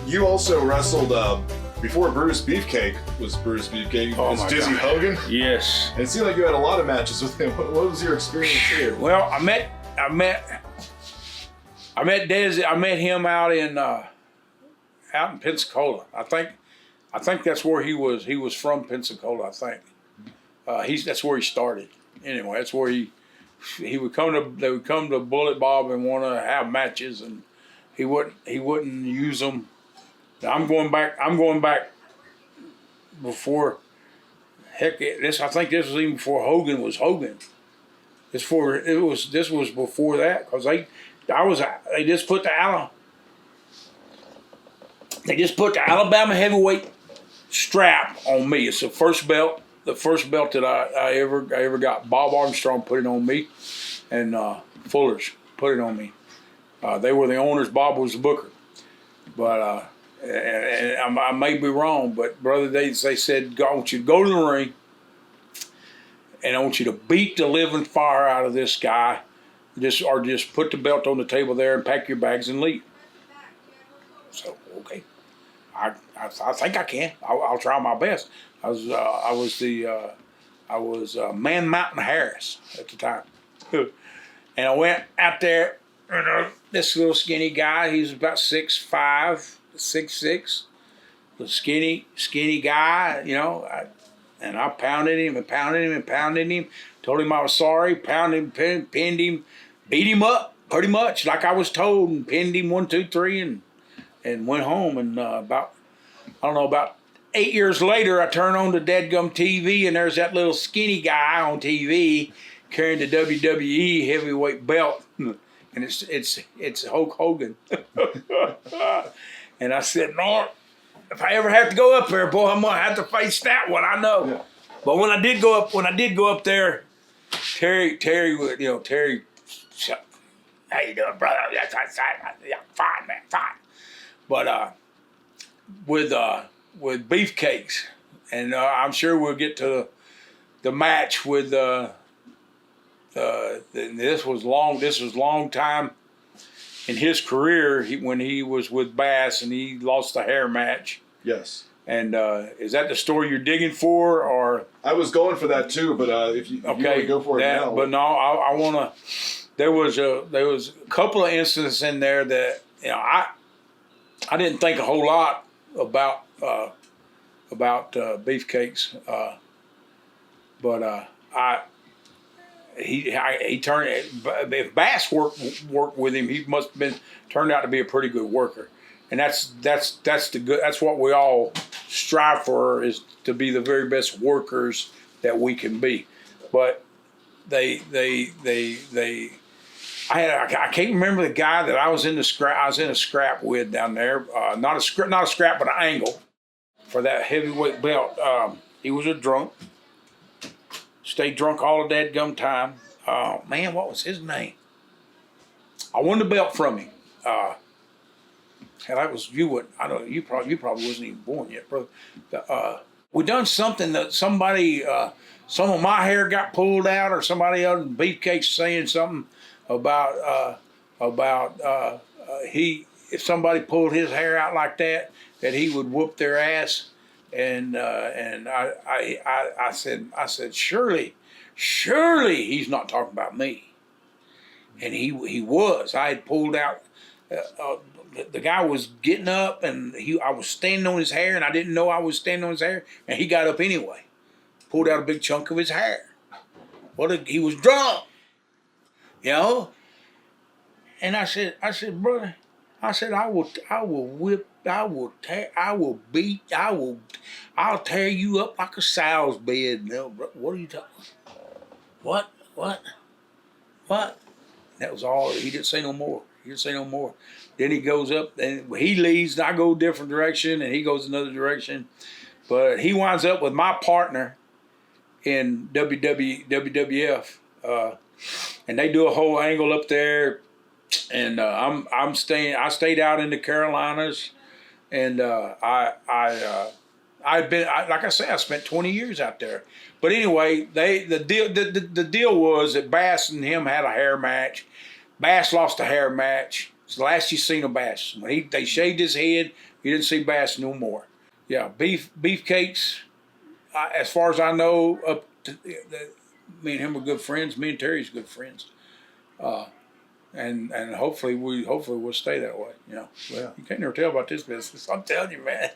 You also wrestled before Brutus Beefcake was Brutus Beefcake. Oh, was my Dizzy God. Hogan. Yes. And it seemed like you had a lot of matches with him. What was your experience here? Well, I met Dizzy. I met him out in Pensacola. I think that's where he was. He was from Pensacola, I think. That's where he started. Anyway, that's where they would come to Bullet Bob and want to have matches, and he wouldn't use them. I'm going back before. Heck, I think this was even before Hogan was Hogan. This was before that, because they just put the Alabama heavyweight strap on me. It's the first belt that I ever got. Bob Armstrong put it on me, and Fuller's put it on me. They were the owners. Bob was the booker, but and I may be wrong, but brother, they said, I want you to go to the ring, and I want you to beat the living fire out of this guy, just put the belt on the table there and pack your bags and leave. So okay, I think I can. I'll try my best. I was Man Mountain Harris at the time, and I went out there. This little skinny guy, he's about 6'5", 6'6", the skinny guy, and I pounded him and pounded him and pounded him. Told him I was sorry, pounded him, pinned him, beat him up pretty much like I was told, and pinned him 1, 2, 3, and went home. And about 8 years later, I turned on the dadgum TV, and there's that little skinny guy on TV carrying the WWE heavyweight belt, and it's Hulk Hogan. And I said, no, if I ever have to go up there, boy, I'm gonna have to face that one. I know. Yeah. But when I did go up there, Terry would, Terry, how you doing, brother? Yeah, fine, man, fine. But with Beefcakes, and I'm sure we'll get to the match with this was long time in his career when he was with Bass and he lost the hair match. Yes. And is that the story you're digging for, or? I was going for that too, but if you want to go for it now. But no, I want to. There was a couple of instances in there that I didn't think a whole lot about Beefcakes, but he turned. If Bass worked with him, he must have turned out to be a pretty good worker, and that's what we all strive for, is to be the very best workers that we can be. But I can't remember the guy that I was in a scrap with down there. Not a scrap, but an angle for that heavyweight belt. He was a drunk. Stayed drunk all the dadgum time. Man, what was his name? I won the belt from him. That was you. I know you probably wasn't even born yet, brother. We done something that somebody, some of my hair got pulled out, or somebody else. Beefcake saying something about if somebody pulled his hair out like that he would whoop their ass. And I said, surely he's not talking about me. And he was. I had pulled out. The guy was getting up, and I was standing on his hair, and I didn't know I was standing on his hair, and he got up anyway. Pulled out a big chunk of his hair. He was drunk, And I said, brother, I'll tear you up like a sow's bed. No, what are you talking? What? That was all. He didn't say no more. Then he goes up and he leaves, and I go a different direction, and he goes another direction. But he winds up with my partner in WWF, and they do a whole angle up there. And I stayed out in the Carolinas, and like I say, I spent 20 years out there. But anyway, the deal was that Bass and him had a hair match. Bass lost a hair match. It's the last you seen of Bass. When they shaved his head, you didn't see Bass no more. Yeah, Beefcakes, as far as I know, me and him were good friends. Me and Terry's good friends. And hopefully we'll stay that way. You know, well, you can't never tell about this business. I'm telling you, man.